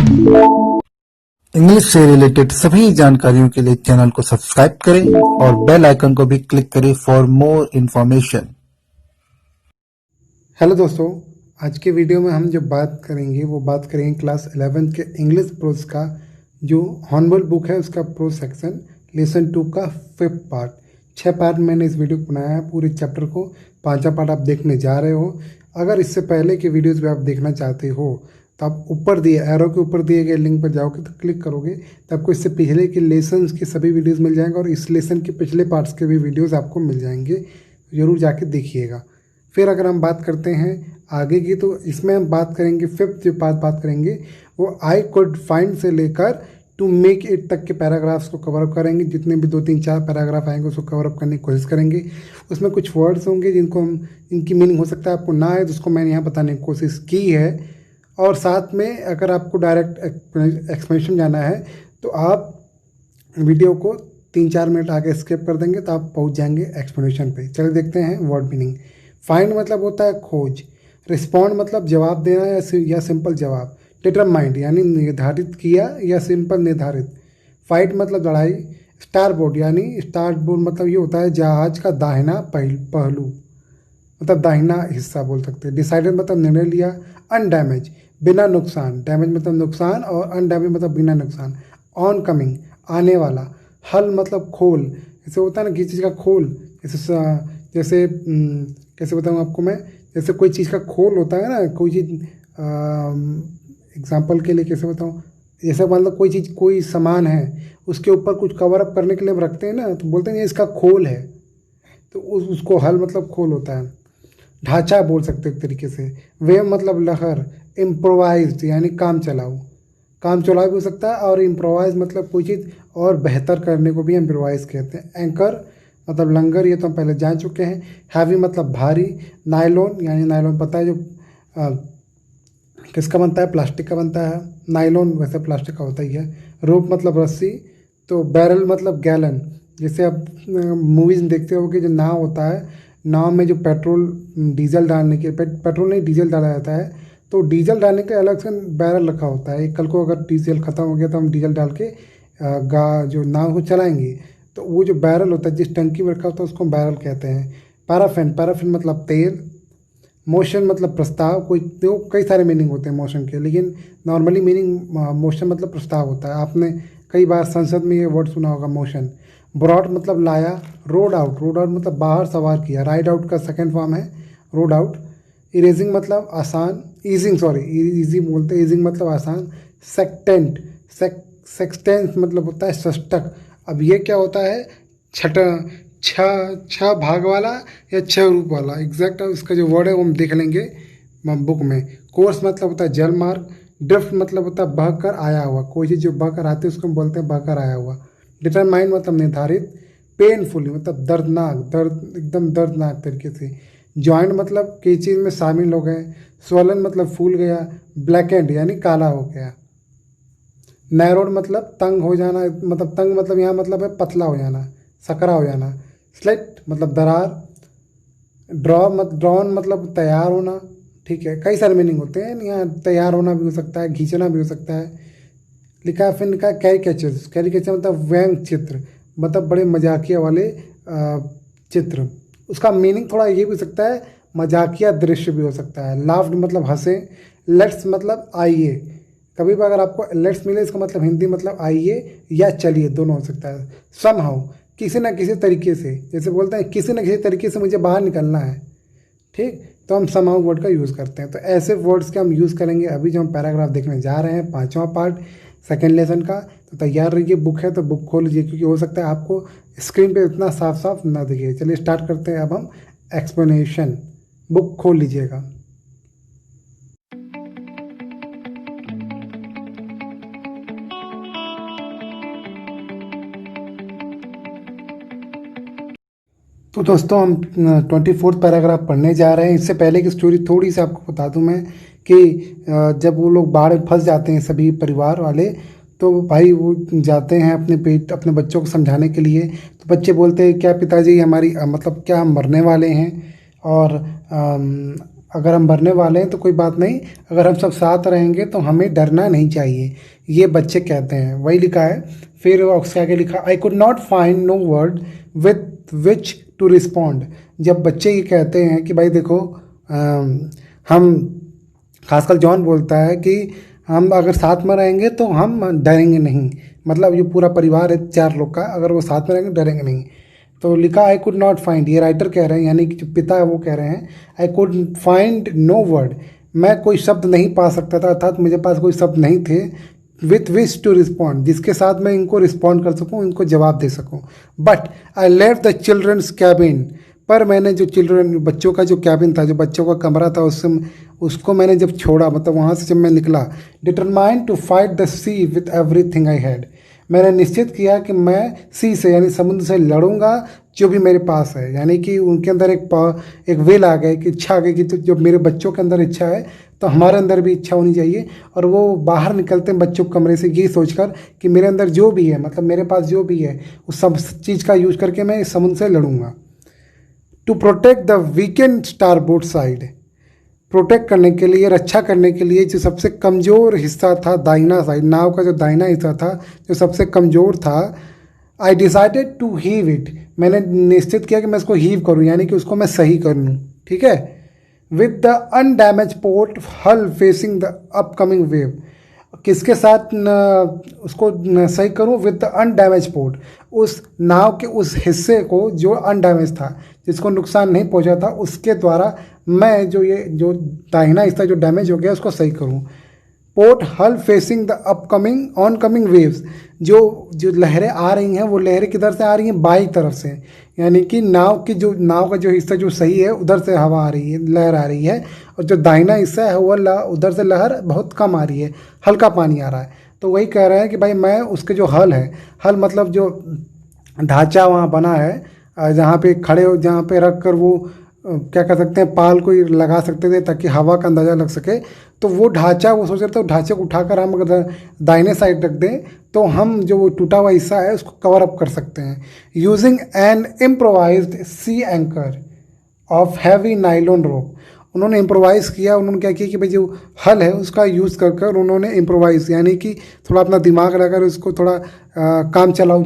English से related सभी जानकारियों के लिए चैनल को सब्सक्राइब करें और बेल आइकन को भी क्लिक करें फॉर मोर इन्फॉर्मेशन। हेलो दोस्तों, आज के वीडियो में हम जो बात करेंगे वो बात करेंगे क्लास 11 के इंग्लिश प्रोज का जो हॉर्नबिल बुक है उसका प्रोज सेक्शन लेसन 2 का 5th पार्ट। 6 पार्ट मैंने इस वीडियो को बनाया है। पूरे चैप्टर को 5वां पार्ट आप देखने जा रहे हो। अगर इससे पहले के वीडियोज़ भी आप देखना चाहते हो तो आप ऊपर दिए एरो के ऊपर दिए गए लिंक पर जाओगे तो क्लिक करोगे तो आपको इससे पहले के लेसन्स के सभी वीडियोज़ मिल जाएंगे और इस लेसन के पिछले पार्ट्स के भी वीडियोज़ आपको मिल जाएंगे। ज़रूर जाके देखिएगा। फिर अगर हम बात करते हैं आगे की तो इसमें हम बात करेंगे 5th जो पार्ट बात करेंगे वो आई कुड फाइंड से लेकर टू मेक इट तक के पैराग्राफ्स को कवर अप करेंगे। जितने भी 2 3 4 पैराग्राफ आएंगे उसको कवर अप करने की कोशिश करेंगे। उसमें कुछ वर्ड्स होंगे जिनको हम इनकी मीनिंग हो सकता है आपको ना है तो उसको मैंने यहाँ बताने की कोशिश की है। और साथ में अगर आपको डायरेक्ट एक्सप्लेनेशन जाना है तो आप वीडियो को 3-4 मिनट आगे स्किप कर देंगे तो आप पहुँच जाएंगे एक्सप्लेनेशन पे। चलिए देखते हैं वर्ड मीनिंग। फाइंड मतलब होता है खोज। रिस्पॉन्ड मतलब जवाब देना या सिंपल जवाब। डिटरमाइंड यानी निर्धारित किया या सिंपल निर्धारित। फाइट मतलब लड़ाई। स्टारबोर्ड यानी स्टारबोर्ड मतलब ये होता है जहाज का दाहिना पहलू मतलब दाहिना हिस्सा बोल सकते हैं। डिसाइडेड मतलब निर्णय लिया। अनडैमेज बिना नुकसान। डैमेज मतलब नुकसान और अनडैमेज मतलब बिना नुकसान। ऑन कमिंग आने वाला। हल मतलब खोल। जैसे होता है ना किसी चीज़ का खोल जैसे कैसे बताऊँ आपको मैं, जैसे कोई चीज़ का खोल होता है ना, कोई चीज़ एग्जांपल के लिए कैसे बताऊँ, जैसे मतलब कोई चीज़ कोई सामान है उसके ऊपर कुछ कवर अप करने के लिए हम रखते हैं ना तो बोलते हैं इसका खोल है तो उसको हल मतलब खोल होता है। ढांचा बोल सकते एक तरीके से। वेव मतलब लहर। इम्प्रोवाइज्ड यानी काम चलाओ। काम चलाओ भी हो सकता है और इम्प्रोवाइज मतलब कोई चीज़ और बेहतर करने को भी इम्प्रोवाइज कहते हैं। एंकर मतलब लंगर, ये तो हम पहले जान चुके हैं। हैवी मतलब भारी। नायलॉन यानी नायलॉन पता है जो किसका बनता है, प्लास्टिक का बनता है। नायलॉन वैसे प्लास्टिक का होता ही है। रोप मतलब रस्सी। तो बैरल मतलब गैलन। जैसे आप मूवीज़ में देखते हो कि जो नाव होता है, नाव में जो पेट्रोल डीजल डालने के पेट्रोल नहीं डीजल डाला जाता है तो डीजल डालने के अलग से बैरल रखा होता है। कल को अगर डीजल ख़त्म हो गया तो हम डीजल डाल के जो नाव को चलाएंगे तो वो जो बैरल होता है जिस टंकी में रखा होता है उसको बैरल कहते हैं। पैराफिन मतलब तेल। मोशन मतलब प्रस्ताव। कई सारे मीनिंग होते हैं मोशन के, लेकिन नॉर्मली मीनिंग मोशन मतलब प्रस्ताव होता है। आपने कई बार संसद में ये वर्ड सुना होगा मोशन। ब्रॉड मतलब लाया। रोड आउट मतलब बाहर सवार किया। राइड आउट का सेकेंड फॉर्म है रोड आउट। इरेजिंग मतलब आसान। ईजी बोलते हैं, ईजिंग मतलब आसान। सेक्टेंट सेक्सटेंस मतलब होता है षष्टक। अब ये क्या होता है, छः भाग वाला या 6 रूप वाला। एग्जैक्ट उसका जो वर्ड है वो हम देख लेंगे बुक में। कोर्स मतलब होता है जल मार्ग। ड्रिफ्ट मतलब होता है बह कर आया हुआ। कोई चीज़ जो बह कर आती है उसको हम बोलते हैं बह कर आया हुआ। डिटरमाइन मतलब निर्धारित। पेनफुली मतलब दर्द एकदम दर्दनाक तरीके से। जॉइंट मतलब किसी चीज़ में शामिल हो गए। स्वलन मतलब फूल गया। ब्लैकेंड यानी काला हो गया। नैरोड मतलब तंग हो जाना, मतलब तंग मतलब यहाँ मतलब है पतला हो जाना, सकरा हो जाना। स्लेट मतलब दरार। ड्रॉन मतलब तैयार होना। ठीक है, कई सारे मीनिंग होते हैं यहाँ। तैयार होना भी हो सकता है, खींचना भी हो सकता है। लिखा है फिर लिखा है कैरिकेचर मतलब व्यंग चित्र, मतलब बड़े मजाकिया वाले चित्र। उसका मीनिंग थोड़ा ये भी हो सकता है, मजाकिया दृश्य भी हो सकता है। लाफ्ड मतलब हंसे। लेट्स मतलब आइए। कभी भी अगर आपको लेट्स मिले इसका मतलब हिंदी मतलब आइए या चलिए दोनों हो सकता है। समहाउ किसी ना किसी तरीके से, जैसे बोलते हैं किसी ना किसी तरीके से मुझे बाहर निकलना है, ठीक, तो हम समहाउ वर्ड का यूज़ करते हैं। तो ऐसे वर्ड्स के हम यूज़ करेंगे अभी जो हम पैराग्राफ देखने जा रहे हैं 5वां पार्ट सेकेंड लेसन का। तो तैयार रहिए, बुक है तो बुक खोल लीजिए क्योंकि हो सकता है आपको स्क्रीन पे इतना साफ साफ ना दिखे। चलिए स्टार्ट करते हैं अब हम एक्सप्लेनेशन। बुक खोल लीजिएगा। तो दोस्तों हम 24th पैराग्राफ पढ़ने जा रहे हैं। इससे पहले की स्टोरी थोड़ी सी आपको बता दूं मैं कि जब वो लोग बाढ़ में फंस जाते हैं सभी परिवार वाले, तो भाई वो जाते हैं अपने बच्चों को समझाने के लिए। तो बच्चे बोलते हैं क्या पिताजी हमारी मतलब क्या हम मरने वाले हैं और अगर हम मरने वाले हैं तो कोई बात नहीं, अगर हम सब साथ रहेंगे तो हमें डरना नहीं चाहिए, ये बच्चे कहते हैं। वही लिखा है। फिर उसके आगे लिखा, I could not find no word with which to respond. जब बच्चे ये कहते हैं कि भाई देखो, हम, खासकर जॉन बोलता है कि हम अगर साथ में रहेंगे तो हम डरेंगे नहीं, मतलब ये पूरा परिवार है 4 लोग का, अगर वो साथ में रहेंगे डरेंगे नहीं। तो लिखा आई कुड नॉट फाइंड, ये राइटर कह रहे हैं, यानी कि जो पिता है वो कह रहे हैं, I could find no word, मैं कोई शब्द नहीं पा सकता था, अर्थात मेरे पास कोई शब्द नहीं थे, विथ विश टू रिस्पॉन्ड, जिसके साथ मैं इनको रिस्पॉन्ड कर सकूं, इनको जवाब दे सकूं। But I left the children's cabin, पर मैंने जो बच्चों का जो कैबिन था, जो बच्चों का कमरा था, उसको मैंने जब छोड़ा, मतलब वहाँ से जब मैं निकला, determined to fight the sea with everything I had, मैंने निश्चित किया कि मैं सी से यानी समुद्र से लड़ूंगा जो भी मेरे पास है। यानी कि उनके अंदर एक वेल आ गए, कि इच्छा आ गई कि तो जो मेरे बच्चों के अंदर इच्छा है तो हमारे अंदर भी इच्छा होनी चाहिए। और वो बाहर निकलते हैं बच्चों के कमरे से ये सोचकर कि मेरे अंदर जो भी है, मतलब मेरे पास जो भी है, उस सब चीज़ का यूज करके मैं इस समुद्र से लड़ूंगा। To protect the weakened starboard side, protect करने के लिए, रक्षा करने के लिए, जो सबसे कमज़ोर हिस्सा था दाहिना साइड, नाव का जो दाहिना हिस्सा था जो सबसे कमज़ोर था, I decided to heave it, मैंने निश्चित किया कि मैं इसको हीव करूँ, यानी कि उसको मैं सही कर लूँ। ठीक है। विद द अनडैमेज पोर्ट हल फेसिंग द अपकमिंग वेव, किसके साथ उसको सही करूं, विद द अनडैमेज पोर्ट, उस नाव के उस हिस्से को जो अनडैमेज था, जिसको नुकसान नहीं पहुंचा था, उसके द्वारा मैं जो दाहिना हिस्सा जो डैमेज हो गया उसको सही करूं। पोर्ट हल facing the upcoming oncoming waves, जो लहरें आ रही हैं वो लहरें किधर से आ रही हैं, बाई तरफ से, यानी कि नाव का जो हिस्सा जो सही है उधर से हवा आ रही है, लहर आ रही है, और जो दाहिना हिस्सा है वो उधर से लहर बहुत कम आ रही है, हल्का पानी आ रहा है। तो वही कह रहे हैं कि भाई मैं उसके जो हल है, हल मतलब जो ढांचा वहाँ बना है, जहाँ पे खड़े हो, जहाँ पे रख कर वो क्या कर सकते हैं, पाल को लगा सकते थे ताकि हवा का अंदाज़ा लग सके। तो वो ढांचा, वो सोच रहे थे ढांचे को उठाकर हम अगर दाहिने साइड रख दें तो हम जो वो टूटा हुआ हिस्सा है उसको कवर अप कर सकते हैं। Using an improvised sea anchor of heavy nylon rope, उन्होंने इम्प्रोवाइज़ किया। उन्होंने क्या किया कि भाई जो हल है उसका यूज़ कर कर उन्होंने इम्प्रोवाइज़, यानी कि थोड़ा अपना दिमाग लगाकर उसको थोड़ा काम चलाओ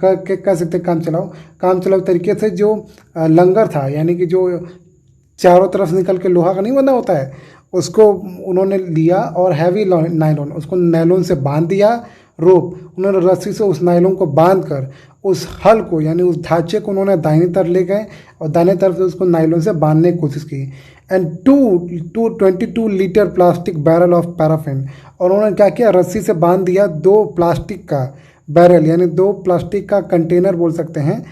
कह सकते काम चलाओ तरीके से, जो लंगर था, यानी कि जो चारों तरफ से निकल के लोहा का नहीं बना होता है, उसको उन्होंने लिया और हैवी नायलॉन, उसको नायलॉन से बांध दिया, रोप, उन्होंने रस्सी से उस नायलॉन को बांध कर उस हल को, यानी उस ढांचे को उन्होंने दाहिनी तरफ ले गए और दाहिने तरफ से उसको नायलॉन से बांधने की कोशिश की। And 22 litre plastic barrel of paraffin, और उन्होंने क्या किया, रस्सी से बांध दिया 2 प्लास्टिक का बैरल, यानी 2 प्लास्टिक का कंटेनर बोल सकते हैं,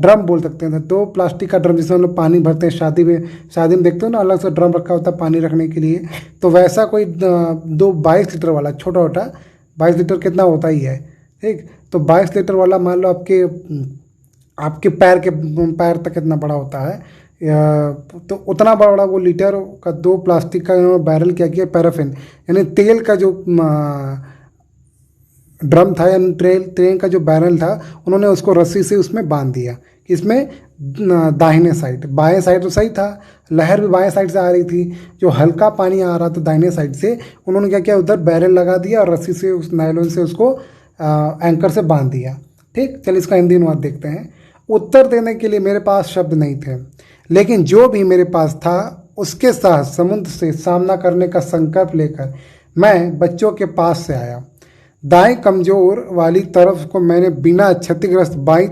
ड्रम बोल सकते हैं, 2 प्लास्टिक का ड्रम, जिसमें हम लोग पानी भरते हैं, शादी में देखते हो ना, अलग से ड्रम रखा होता है पानी रखने के लिए। तो वैसा कोई 22 लीटर वाला छोटा 22 लीटर कितना होता ही है, ठीक। तो 22 लीटर वाला मान लो आपके पैर तक कितना बड़ा होता है, तो उतना बड़ा वो लीटर का 2 प्लास्टिक का बैरल क्या किया, पैराफिन, यानी तेल का जो ड्रम था, यानी ट्रेन का जो बैरल था, उन्होंने उसको रस्सी से उसमें बांध दिया। इसमें दाहिने साइड, बाएं साइड तो सही था, लहर भी बाएं साइड से आ रही थी, जो हल्का पानी आ रहा था दाहिने साइड से, उन्होंने क्या किया, उधर बैरल लगा दिया और रस्सी से उस नायलॉन से उसको एंकर से बांध दिया। ठीक, चलिए इसका हिंदी अनुवाद देखते हैं। उत्तर देने के लिए मेरे पास शब्द नहीं थे, लेकिन जो भी मेरे पास था उसके साथ समुद्र से सामना करने का संकल्प लेकर मैं बच्चों के पास से आया। दाएं कमजोर वाली तरफ को मैंने बिना क्षतिग्रस्त बाईं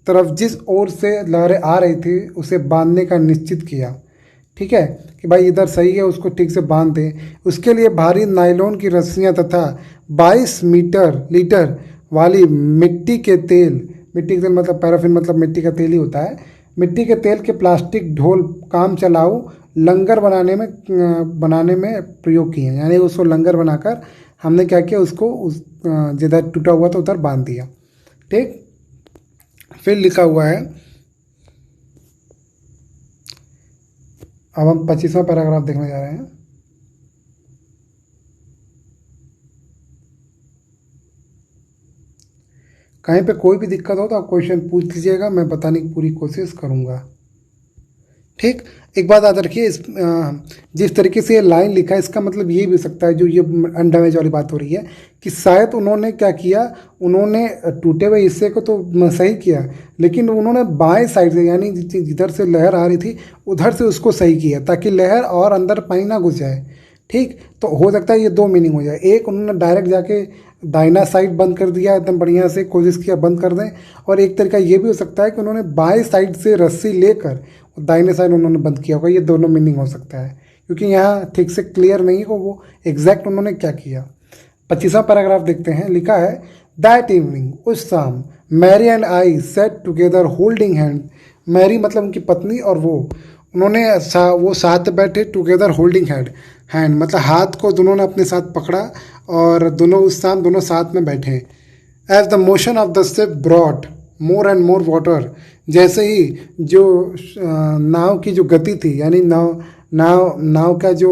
तरफ जिस ओर से लहरें आ रही थी उसे बांधने का निश्चित किया। ठीक है, कि भाई इधर सही है, उसको ठीक से बांध दे। उसके लिए भारी नायलॉन की रस्सियां तथा 22 लीटर वाली मिट्टी के तेल मतलब पैराफिन मतलब मिट्टी का तेल ही होता है, मिट्टी के तेल के प्लास्टिक ढोल काम चलाऊ लंगर बनाने में प्रयोग किए। यानी उसको लंगर बनाकर हमने क्या किया, उसको उस जिधर टूटा हुआ था उधर बांध दिया। ठीक, फिर लिखा हुआ है, अब हम 25वां पैराग्राफ देखने जा रहे हैं। कहीं पे कोई भी दिक्कत हो तो आप क्वेश्चन पूछ लीजिएगा, मैं बताने की पूरी कोशिश करूंगा। ठीक। एक बात याद रखिए, जिस तरीके से ये लाइन लिखा है इसका मतलब ये भी हो सकता है, जो ये अनडैमेज वाली बात हो रही है, कि शायद उन्होंने क्या किया, उन्होंने टूटे हुए हिस्से को तो सही किया, लेकिन उन्होंने बाएं साइड से यानी जिधर से लहर आ रही थी उधर से उसको सही किया ताकि लहर और अंदर पानी ना घुस जाए। ठीक। तो हो सकता है ये दो मीनिंग हो जाए, एक उन्होंने डायरेक्ट जाके दाहिना साइड बंद कर दिया, एकदम बढ़िया से कोशिश किया बंद कर दें, और एक तरीका ये भी हो सकता है कि उन्होंने बाएं साइड से रस्सी लेकर दाहिने साइड उन्होंने बंद किया होगा। ये दोनों मीनिंग हो सकता है, क्योंकि यहाँ ठीक से क्लियर नहीं है कि वो एग्जैक्ट उन्होंने क्या किया। 25वां पैराग्राफ देखते हैं। लिखा है, दैट इवनिंग, उस शाम, Mary and I sat together holding hand. Mary मतलब उनकी पत्नी और वो, उन्होंने वो साथ बैठे, टुगेदर होल्डिंग हैंड मतलब हाथ को दोनों ने अपने साथ पकड़ा, और दोनों उस शाम दोनों साथ में बैठे। As the motion of the ship brought more and more water, जैसे ही जो नाव की जो गति थी, यानी नाव का जो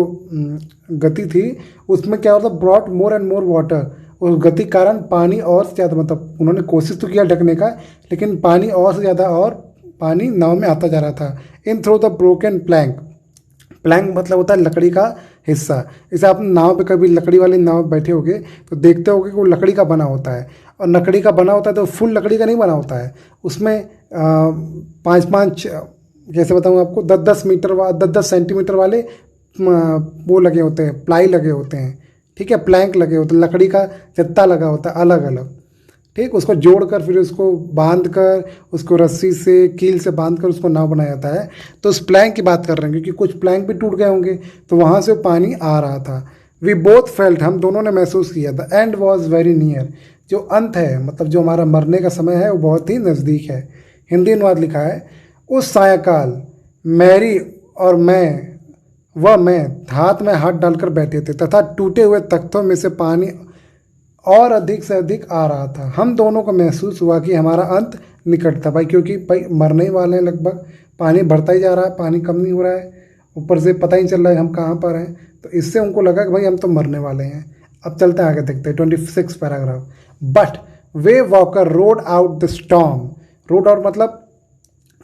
गति थी उसमें क्या होता, brought more and more water, उस गति कारण पानी और से ज़्यादा, मतलब उन्होंने कोशिश तो किया ढकने का, लेकिन पानी और से ज़्यादा और पानी नाव में आता जा रहा था। In through the broken plank, plank मतलब होता है लकड़ी का हिस्सा। जैसे आप नाव पे कभी लकड़ी वाली नाव में बैठे होगे तो देखते होगे कि वो लकड़ी का बना होता है, और लकड़ी का बना होता है तो फुल लकड़ी का नहीं बना होता है, उसमें 5-5 जैसे बताऊँ आपको 10-10 मीटर 10-10 सेंटीमीटर वाले वो लगे होते हैं, प्लाई लगे होते हैं। ठीक है, प्लैंक लगे होते हैं, लकड़ी का जत्ता लगा होता है अलग अलग। ठीक, उसको जोड़कर फिर उसको बांध कर, उसको रस्सी से कील से बांध कर उसको नाव बनाया जाता है। तो उस प्लैंक की बात कर रहे हैं, क्योंकि कुछ प्लैंक भी टूट गए होंगे तो वहाँ से पानी आ रहा था। वी बोथ फेल्ट, हम दोनों ने महसूस किया, the end was very near, जो अंत है मतलब जो हमारा मरने का समय है वो बहुत ही नज़दीक है। हिंदी अनुवाद लिखा है, उस सायकाल मैरी और मैं हाथ में हाथ डालकर बैठे थे तथा टूटे हुए तख्तों में से पानी और अधिक से अधिक आ रहा था। हम दोनों को महसूस हुआ कि हमारा अंत निकट था भाई, क्योंकि भाई मरने ही वाले हैं लगभग, पानी बढ़ता ही जा रहा है, पानी कम नहीं हो रहा है, ऊपर से पता ही नहीं चल रहा है हम कहाँ पर हैं। तो इससे उनको लगा कि भाई हम तो मरने वाले हैं। अब चलते हैं आगे, देखते हैं 26 paragraph. But way walker road out the storm, road out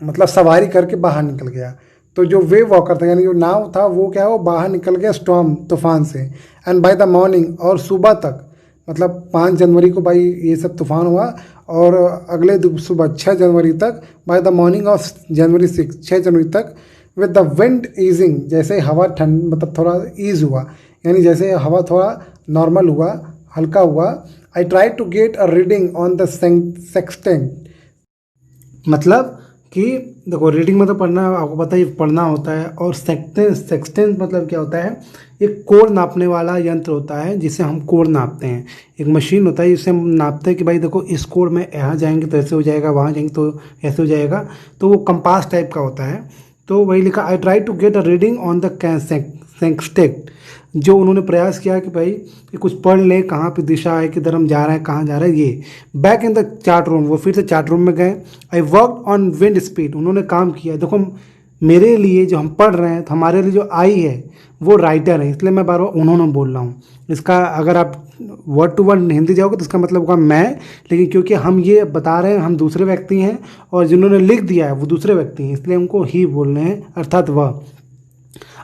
मतलब सवारी करके बाहर निकल गया। तो जो वे वॉकर था यानी जो नाव था वो क्या है, वो बाहर निकल गया स्टॉर्म तूफान से। एंड बाय द मॉर्निंग, और सुबह तक मतलब 5 जनवरी को भाई ये सब तूफान हुआ, और अगले सुबह 6 जनवरी तक, by the morning of January 6 जनवरी तक, विद द विंड ईजिंग, जैसे हवा ठंड मतलब थोड़ा ईज हुआ, यानी जैसे हवा थोड़ा नॉर्मल हुआ, हल्का हुआ। I try to get a reading on the sextant, मतलब कि देखो रीडिंग मतलब पढ़ना, आपको पता है पढ़ना होता है, और सेक्सटेंस मतलब क्या होता है, एक कोण नापने वाला यंत्र होता है जिसे हम कोण नापते हैं। एक मशीन होता है जिससे हम नापते हैं कि भाई देखो इस कोण में यहाँ जाएंगे तो ऐसे हो जाएगा, वहाँ जाएंगे तो ऐसे हो जाएगा, तो वो कंपास टाइप का होता है। तो वही लिखा, I try to get a reading on the sextant, जो उन्होंने प्रयास किया कि भाई कि कुछ पढ़ लें कहाँ पे दिशा है, किधर हम जा रहे हैं, कहाँ जा रहे हैं। ये back in the chart room, वो फिर से चार्ट रूम में गए। I work on wind speed, उन्होंने काम किया। देखो मेरे लिए जो हम पढ़ रहे हैं, तो हमारे लिए जो आई है वो राइटर है, इसलिए मैं बार बार उन्होंने बोल रहा हूँ। इसका अगर आप वर्ड टू वर्ड हिंदी जाओगे तो इसका मतलब होगा मैं, लेकिन क्योंकि हम ये बता रहे हैं हम दूसरे व्यक्ति हैं, और जिन्होंने लिख दिया है वो दूसरे व्यक्ति हैं, इसलिए हमको ही बोल रहे हैं, अर्थात वह।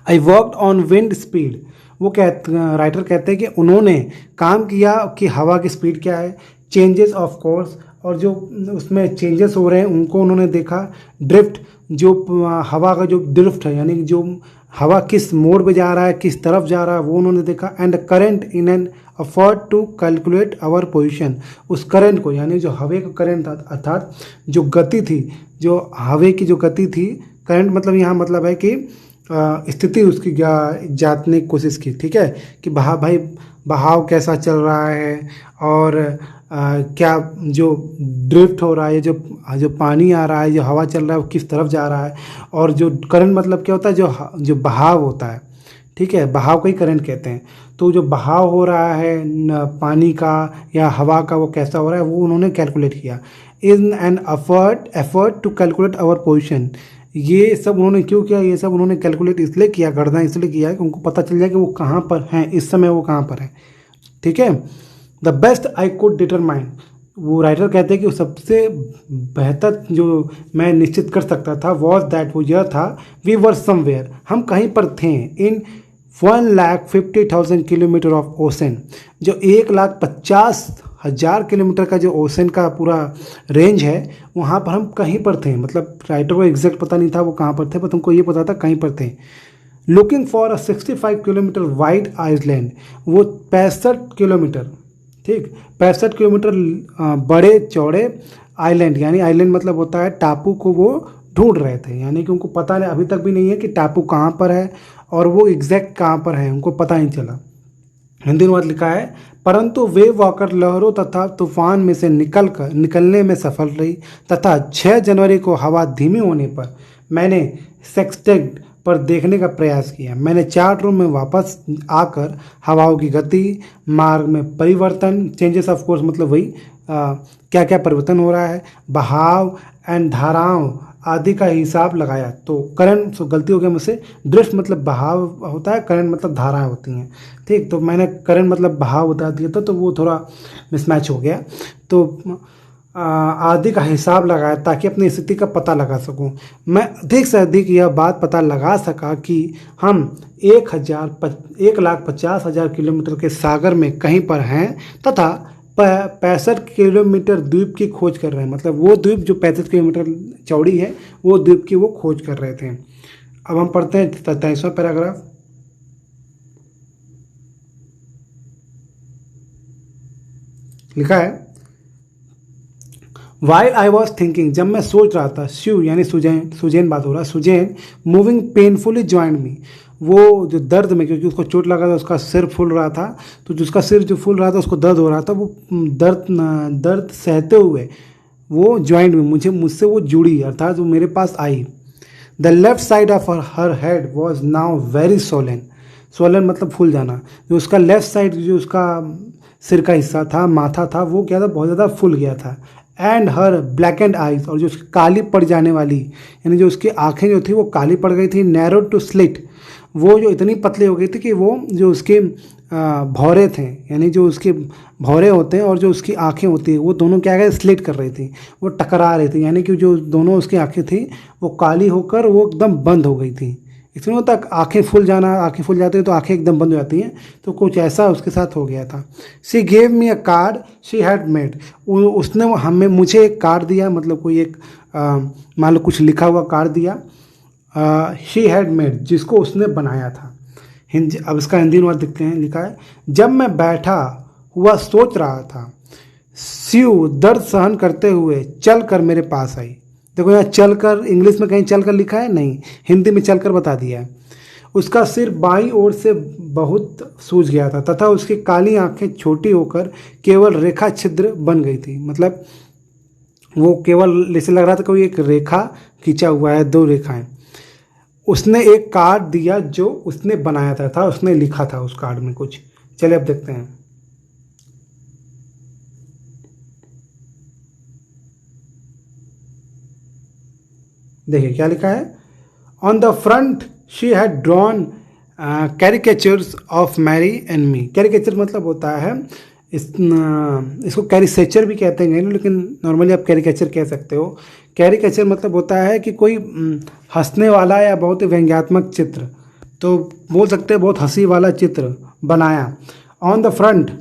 I worked on wind speed, वो राइटर कहते हैं कि उन्होंने काम किया कि हवा की स्पीड क्या है, चेंजेस ऑफ कोर्स, और जो उसमें चेंजेस हो रहे हैं उनको उन्होंने देखा। ड्रिफ्ट, जो हवा का जो ड्रिफ्ट है यानी जो हवा किस मोड़ पे जा रहा है, किस तरफ जा रहा है, वो उन्होंने देखा। And current in an effort to calculate our position, उस करंट को यानी जो हवे का करंट था, अर्थात जो गति थी, जो हवे की जो गति थी, करंट मतलब यहाँ मतलब है कि स्थिति उसकी जानने की कोशिश की। ठीक है, कि बहाव कैसा चल रहा है, और क्या जो ड्रिफ्ट हो रहा है, जो पानी आ रहा है, जो हवा चल रहा है वो किस तरफ जा रहा है, और जो करंट मतलब क्या होता है, जो बहाव होता है। ठीक है, बहाव को ही करंट कहते हैं। तो जो बहाव हो रहा है पानी का या हवा का, वो कैसा हो रहा है वो उन्होंने कैलकुलेट किया। In an effort to calculate our position, ये सब उन्होंने क्यों किया, ये सब उन्होंने कैलकुलेट इसलिए किया, गणना इसलिए किया कि उनको पता चल जाए कि वो कहाँ पर हैं, इस समय वो कहाँ पर है। ठीक है, the best I could determine, वो राइटर कहते हैं कि सबसे बेहतर जो मैं निश्चित कर सकता था वॉज दैट, वो यह था, वी वर समवेयर, हम कहीं पर थे, इन 1,50,000 किलोमीटर ऑफ ओशन, जो 1,50,000 किलोमीटर का जो ओशन का पूरा रेंज है, वहाँ पर हम कहीं पर थे। मतलब राइटर को एग्जैक्ट पता नहीं था वो कहाँ पर थे, पर तुमको ये पता था कहीं पर थे। Looking for a 65 kilometre wide island, वो 65 किलोमीटर, ठीक, 65 किलोमीटर बड़े चौड़े आइलैंड, यानी आइलैंड मतलब होता है टापू को वो ढूंढ रहे थे, यानी कि उनको पता नहीं, अभी तक भी नहीं है कि टापू कहाँ पर है और वो एग्जैक्ट कहाँ पर है, उनको पता नहीं चला। हिंदी में लिखा है, परंतु वेव वॉकर लहरों तथा तूफान में से निकलने में सफल रही तथा 6 जनवरी को हवा धीमी होने पर मैंने सेक्सटेड पर देखने का प्रयास किया। मैंने चार्ट रूम में वापस आकर हवाओं की गति, मार्ग में परिवर्तन, चेंजेस ऑफ कोर्स मतलब वही क्या क्या परिवर्तन हो रहा है, बहाव एंड धाराओं आदि का हिसाब लगाया। तो करंट, तो गलती हो गया मुझसे, ड्रिफ्ट मतलब बहाव होता है, करंट मतलब धाराएं होती हैं, ठीक, तो मैंने करंट मतलब बहाव बता दिया था, तो वो थोड़ा मिसमैच हो गया। तो आदि का हिसाब लगाया ताकि अपनी स्थिति का पता लगा सकूं। मैं अधिक से अधिक यह बात पता लगा सका कि हम 1,50,000 किलोमीटर के सागर में कहीं पर हैं तथा 65 किलोमीटर द्वीप की खोज कर रहे हैं। मतलब वो द्वीप जो 35 किलोमीटर चौड़ी है, वो द्वीप की वो खोज कर रहे थे। अब हम पढ़ते हैं 27वां पैराग्राफ। लिखा है, वाइल आई वॉज थिंकिंग, जब मैं सोच रहा था, शिव यानी सुजैन बात हो रहा है, सुजैन मूविंग पेनफुली ज्वाइंट मी, वो जो दर्द में, क्योंकि उसको चोट लगा था, उसका सिर फूल रहा था, तो जिसका सिर जो फूल रहा था उसको दर्द हो रहा था, वो दर्द सहते हुए वो ज्वाइंट में मुझसे वो जुड़ी, अर्थात वो मेरे पास आई। The left side of her head was now very swollen, swollen मतलब फूल जाना, जो उसका लेफ्ट साइड, जो उसका सिर का हिस्सा था, माथा था, वो क्या था, बहुत ज़्यादा फूल गया था। And her black and eyes, और जो उसकी काली पड़ जाने वाली, यानी जो उसकी आंखें जो थी वो काली पड़ गई थी। नैरो टू स्लिट, वो जो इतनी पतली हो गई थी कि वो जो उसके भौरे थे, यानी जो उसके भौरे होते हैं और जो उसकी आंखें होती है, वो दोनों क्या है, स्लिट कर रही थी, वो टकरा रही थी, यानी कि जो दोनों उसकी आंखें थी वो काली होकर वो एकदम बंद हो गई थी। इसमें होता है आंखें फूल जाना, आंखें फूल जाती है तो आंखें एकदम बंद हो जाती हैं, तो कुछ ऐसा उसके साथ हो गया था। She gave me a card she had made, उसने मुझे एक कार्ड दिया, मतलब कोई एक मान लो कुछ लिखा हुआ कार्ड दिया, शी हैड मेड, जिसको उसने बनाया था। अब इसका हिंदी अनुवाद देखते हैं। लिखा है, जब मैं बैठा हुआ सोच रहा था, शिव दर्द सहन करते हुए चल कर मेरे पास आई। देखो यहाँ चल कर, इंग्लिश में कहीं चल कर लिखा है, नहीं, हिंदी में चल कर बता दिया है। उसका सिर बाईं ओर से बहुत सूज गया था तथा उसकी काली आंखें छोटी होकर केवल रेखा छिद्र बन गई थी। मतलब वो केवल जैसे लग रहा था कोई एक रेखा खींचा हुआ है, 2 रेखाएं। उसने एक कार्ड दिया जो उसने बनाया था, उसने लिखा था उस कार्ड में कुछ। चलिए अब देखते हैं। देखिए क्या लिखा है, on the front she had drawn caricatures of Mary and me. Caricature मतलब होता है इसको कैरिसेचर भी कहते हैं, लेकिन नॉर्मली आप कैरिकेचर कह सकते हो। कैरिकेचर मतलब होता है कि कोई हंसने वाला या बहुत ही व्यंग्यात्मक चित्र, तो बोल सकते हैं बहुत हंसी वाला चित्र बनाया। ऑन द फ्रंट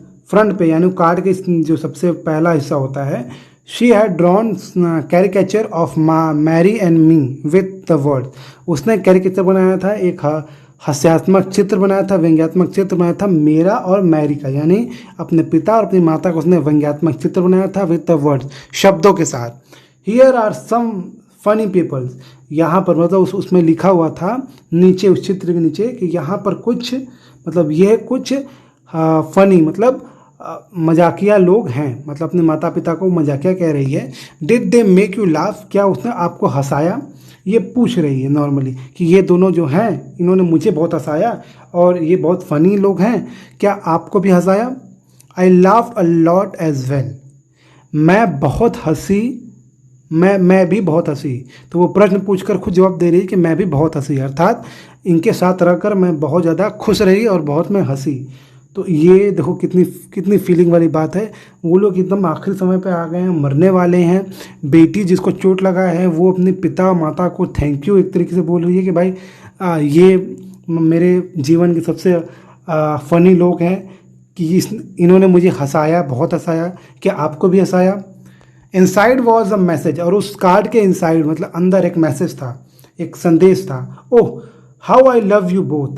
पे, यानी कार्ड के जो सबसे पहला हिस्सा होता है, she had drawn caricature of Mary and me with the word. उसने कैरिकेचर बनाया था, एक हास्यात्मक चित्र बनाया था, व्यंग्यात्मक चित्र बनाया था मेरा और मैरी का, यानी अपने पिता और अपनी माता का उसने व्यंग्यात्मक चित्र बनाया था विथ द वर्ड्स, शब्दों के साथ। Here are some funny peoples, यहाँ पर मतलब उसमें लिखा हुआ था नीचे, उस चित्र के नीचे, कि यहाँ पर कुछ, मतलब यह कुछ फनी मतलब मजाकिया लोग हैं, मतलब अपने माता पिता को मजाकिया कह रही है। Did they make you laugh, क्या उसने आपको हंसाया, ये पूछ रही है नॉर्मली कि ये दोनों जो हैं इन्होंने मुझे बहुत हंसाया और ये बहुत फ़नी लोग हैं, क्या आपको भी हंसाया। I laugh a lot as well, मैं बहुत हंसी, मैं भी बहुत हंसी। तो वो प्रश्न पूछकर खुद जवाब दे रही है कि मैं भी बहुत हंसी, अर्थात इनके साथ रहकर मैं बहुत ज़्यादा खुश रही और बहुत मैं हंसी। तो ये देखो कितनी कितनी फीलिंग वाली बात है। वो लोग एकदम आखिरी समय पे आ गए हैं, मरने वाले हैं। बेटी जिसको चोट लगा है वो अपने पिता माता को थैंक यू एक तरीके से बोल रही है कि भाई ये मेरे जीवन के सबसे फनी लोग हैं कि इन्होंने मुझे हंसाया, बहुत हंसाया। क्या आपको भी हंसाया? इनसाइड वॉज अ मैसेज, और उस कार्ड के इनसाइड मतलब अंदर एक मैसेज था, एक संदेश था। Oh how I love you both,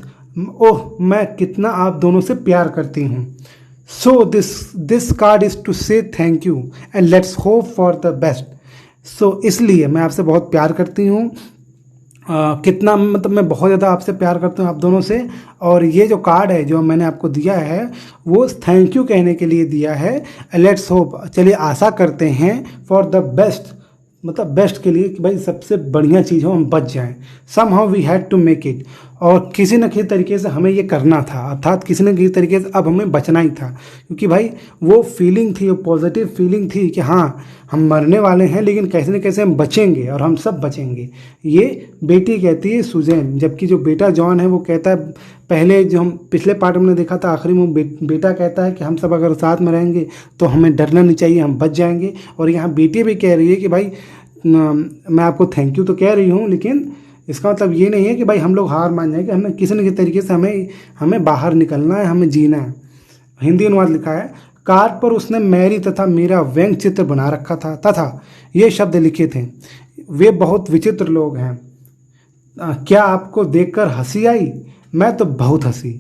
oh मैं कितना आप दोनों से प्यार करती हूँ। So this card is to say thank you and let's hope for the best. So इसलिए मैं आपसे बहुत प्यार करती हूँ। कितना मतलब मैं बहुत ज़्यादा आपसे प्यार करता हूँ, आप दोनों से। और ये जो कार्ड है जो मैंने आपको दिया है वो थैंक यू कहने के लिए दिया है। लेट्स होप, चलिए आशा करते हैं फॉर द बेस्ट, मतलब बेस्ट के लिए कि भाई सबसे बढ़िया चीज़ हो, हम बच जाएं। Somehow we had to make it, और किसी न किसी तरीके से हमें ये करना था, अर्थात किसी न किसी तरीके से अब हमें बचना ही था। क्योंकि भाई वो फीलिंग थी, वो पॉजिटिव फीलिंग थी कि हाँ हम मरने वाले हैं लेकिन कैसे न कैसे हम बचेंगे और हम सब बचेंगे। ये बेटी कहती है सुजैन, जबकि जो बेटा जॉन है वो कहता है, पहले जो हम पिछले पार्ट में देखा था आखिरी में बेटा कहता है कि हम सब अगर साथ में रहेंगे तो हमें डरना नहीं चाहिए, हम बच जाएंगे। और यहाँ बेटी भी कह रही है कि भाई मैं आपको थैंक यू तो कह रही हूँ, लेकिन इसका मतलब ये नहीं है कि भाई हम लोग हार मान जाएंगे। हमें किसी न किसी तरीके से हमें बाहर निकलना है, हमें जीना है। हिंदी अनुवाद लिखा है, कार्ड पर उसने मैरी तथा मेरा व्यंग चित्र बना रखा था तथा ये शब्द लिखे थे, वे बहुत विचित्र लोग हैं। क्या आपको देखकर हंसी आई? मैं तो बहुत हंसी।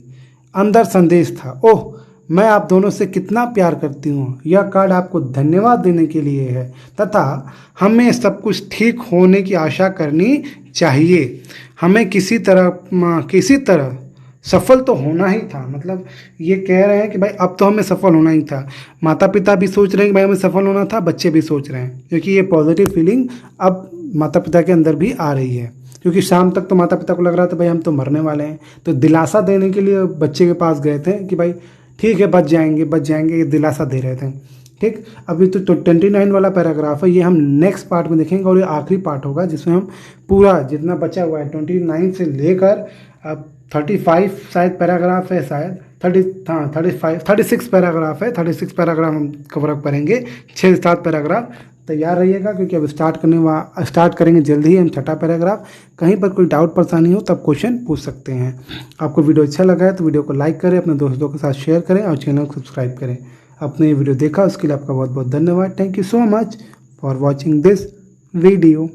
अंदर संदेश था, ओह मैं आप दोनों से कितना प्यार करती हूँ। यह कार्ड आपको धन्यवाद देने के लिए है तथा हमें सब कुछ ठीक होने की आशा करनी चाहिए। हमें किसी तरह सफल तो होना ही था। मतलब ये कह रहे हैं कि भाई अब तो हमें सफल होना ही था। माता पिता भी सोच रहे हैं कि भाई हमें सफल होना था, बच्चे भी सोच रहे हैं, क्योंकि ये पॉजिटिव फीलिंग अब माता पिता के अंदर भी आ रही है। क्योंकि शाम तक तो माता पिता को लग रहा था भाई हम तो मरने वाले हैं, तो दिलासा देने के लिए बच्चे के पास गए थे कि भाई ठीक है बच जाएंगे, ये दिलासा दे रहे थे। ठीक, अभी तो 29 वाला पैराग्राफ है, ये हम नेक्स्ट पार्ट में देखेंगे और ये आखिरी पार्ट होगा जिसमें हम पूरा जितना बचा हुआ है 29 से लेकर अब 35 शायद पैराग्राफ है, शायद 36 पैराग्राफ है। 36 पैराग्राफ हम कवर अप करेंगे, 6-7 पैराग्राफ। तैयार रहिएगा क्योंकि अब स्टार्ट करेंगे जल्दी ही हम 6ठा पैराग्राफ। कहीं पर कोई डाउट परेशानी हो तब क्वेश्चन पूछ सकते हैं। आपको वीडियो अच्छा लगा है तो वीडियो को लाइक करें, अपने दोस्तों के साथ शेयर करें और चैनल को सब्सक्राइब करें। आपने ये वीडियो देखा उसके लिए आपका बहुत बहुत धन्यवाद। Thank you so much for watching this video.